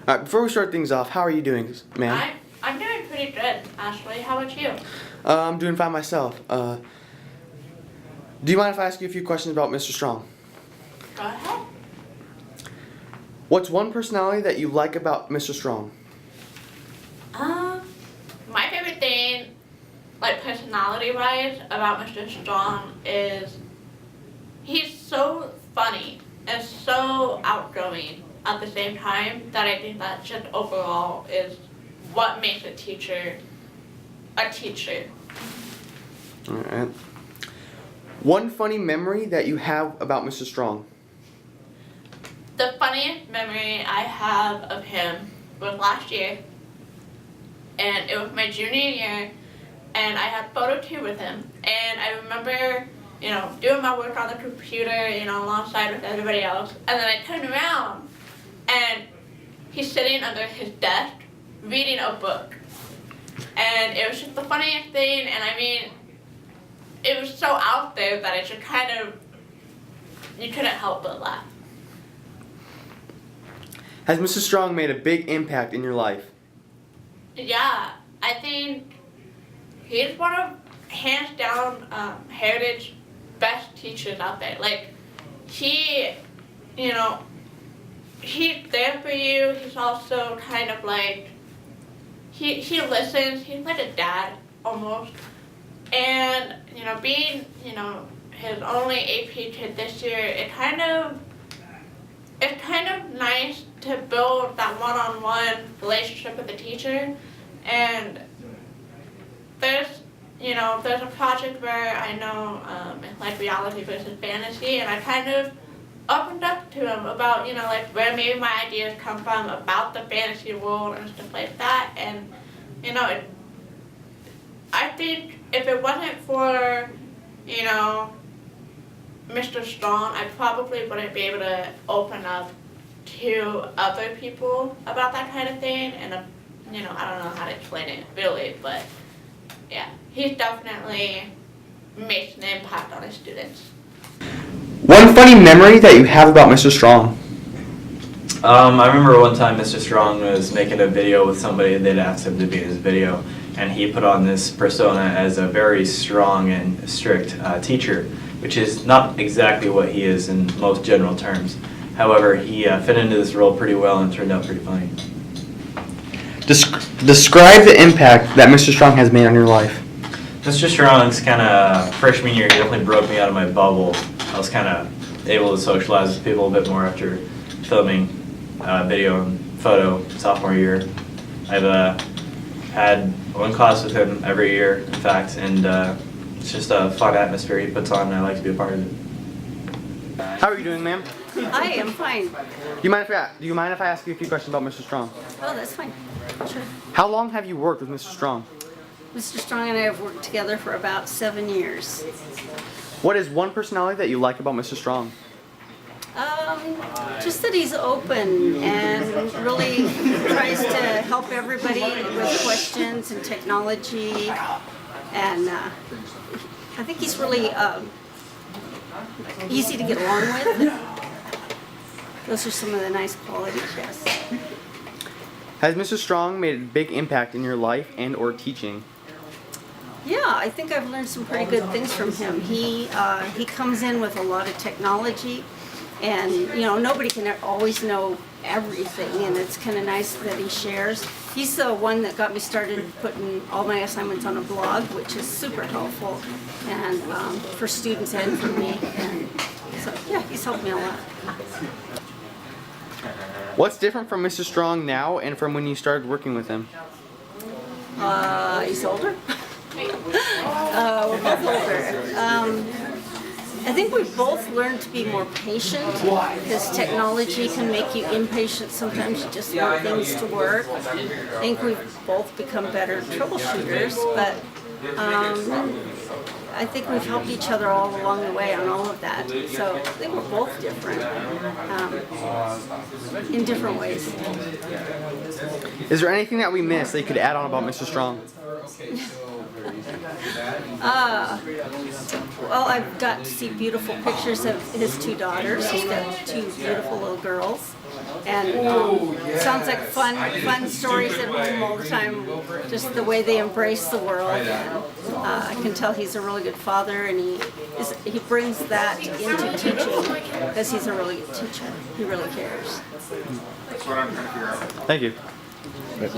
All right, before we start things off, how are you doing, ma'am? I'm doing pretty good, Ashley. How about you? I'm doing fine myself. Do you mind if I ask you a few questions about Mr. Strong? Go ahead. What's one personality that you like about Mr. Strong? My favorite thing, like personality-wise, about Mr. Strong is he's so funny and so outgoing at the same time that I think that just overall is what makes a teacher a teacher. All right. One funny memory that you have about Mr. Strong? The funniest memory I have of him was last year, and it was my junior year, and I had photo two with him, and I remember, doing my work on the computer, alongside with everybody else, and then I turned around, and he's sitting under his desk, reading a book, and it was just the funniest thing, and I mean, it was so out there that it just you couldn't help but laugh. Has Mr. Strong made a big impact in your life? Yeah, I think he's one of, hands down, Heritage best teachers out there. Like, he's there for you. He's also kind of like, he listens. He's like a dad, almost. And, being, his only AP kid this year, it's kind of nice to build that one-on-one relationship with the teacher. And there's a project where I know it's like reality versus fantasy, and I kind of opened up to him about, where maybe my ideas come from about the fantasy world and stuff like that. And, I think if it wasn't for, Mr. Strong, I probably wouldn't be able to open up to other people about that kind of thing. And, I don't know how to explain it really, but yeah, he definitely makes an impact on his students. One funny memory that you have about Mr. Strong? I remember one time Mr. Strong was making a video with somebody and they'd asked him to be in his video, and he put on this persona as a very strong and strict teacher, which is not exactly what he is in most general terms. However, he fit into this role pretty well and turned out pretty funny. Describe the impact that Mr. Strong has made on your life. Mr. Strong's kind of freshman year, he definitely broke me out of my bubble. I was kind of able to socialize with people a bit more after filming video and photo sophomore year. I've had one class with him every year, in fact, and it's just a fun atmosphere he puts on, and I like to be a part of it. How are you doing, ma'am? Hi, I'm fine. Do you mind if I ask you a few questions about Mr. Strong? Oh, that's fine. Sure. How long have you worked with Mr. Strong? Mr. Strong and I have worked together for about 7 years. What is one personality that you like about Mr. Strong? Just that he's open and really tries to help everybody with questions and technology. And I think he's really easy to get along with. Those are some of the nice qualities, yes. Has Mr. Strong made a big impact in your life and or teaching? Yeah, I think I've learned some pretty good things from him. He comes in with a lot of technology, and nobody can always know everything, and it's kind of nice that he shares. He's the one that got me started putting all my assignments on a blog, which is super helpful, and for students and for me. And so yeah, he's helped me a lot. What's different from Mr. Strong now and from when you started working with him? He's older. We're both older. I think we've both learned to be more patient, because technology can make you impatient. Sometimes you just want things to work. I think we've both become better troubleshooters, but I think we've helped each other all along the way on all of that. So I think we're both different in different ways. Is there anything that we missed that you could add on about Mr. Strong? Well, I've got to see beautiful pictures of his two daughters. He's got two beautiful little girls. And sounds like fun stories at home all the time, just the way they embrace the world. And, I can tell he's a really good father, and he brings that into teaching because he's a really good teacher. He really cares. Thank you. Yes.